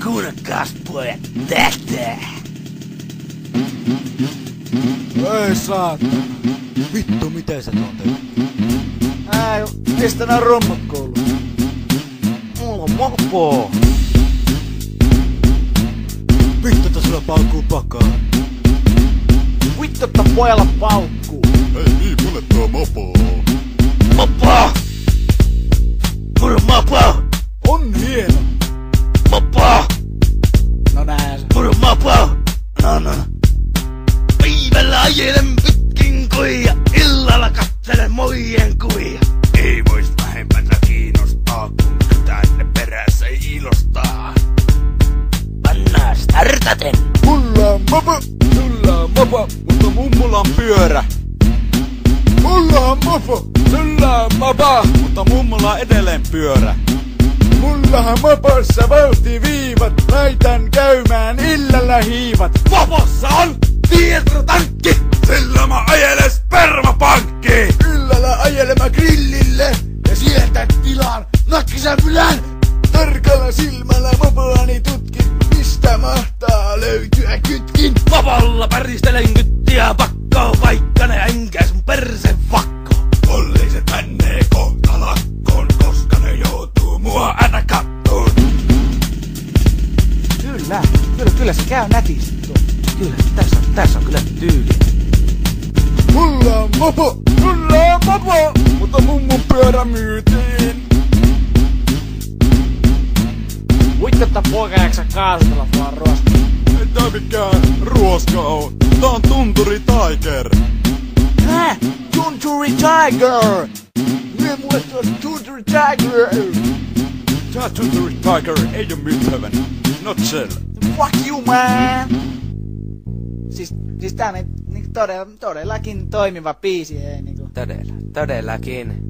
Kuunnelkaas pojat tätä. Ei saatana. Vittu, miten sä tuon teet? Mistä nää rommut kuuluu? Mulla on mopo. Vittu, että sulla paukkuu pakaan. Vittu, että pojalla paukkuu. Ei niin, mulle tuo mopo. Mopo! Mulla on mopo! On hieno. Mopo! No nää se. Mulla on mopo! No. Päivällä ajelen pitkin kuja, illalla katselen muiden kuvia. Ei vois vähempää kiinnostaa, kun tänne perässä ilostaa. Pannaan startaten. Mulla on mopo. Sulla on mopo. Mutta mummulla on pyörä. Mulla on mopo. Sulla on mopo. Mutta mummulla on edelleen pyörä. Mullahan mopossa vauhtiviivat. Laitan käymään illalla hiivat. Mopossa on dieseltankki! Sillä mä ajelen spermapankkiin! Illalla ajelema grillille. Ja sieltä tilaan nakkisämpylän. Tarkalla silmällä mopoani tutkin. Mistä mahtaa löytyä kytkin? Mopolla päristelen kyttiä pakkoon, vaikka ne enkä sun persen vakko. Poliisit menee kohta lakkoon, koska ne joutuu mua aina kattoon. Kyllä se käy nätisti tuo. Kyllä, tässä on kyllä tyyli. Mulla on mopo. Mutta mummun pyörä myytiin. Vittu, että poika jaksa kaasutella vaan ruosta. Ei tää mikään ruoska oo. Tää on Tunturi Tiger. Hä? Tunturi Tiger! Mie mulle tuos Tunturi Tiger. Tää Tunturi Tiger ei oo mitään. Not sell. Fuck you, man! Siis tää on todellakin toimiva biisi, ei niinku. Todellakin.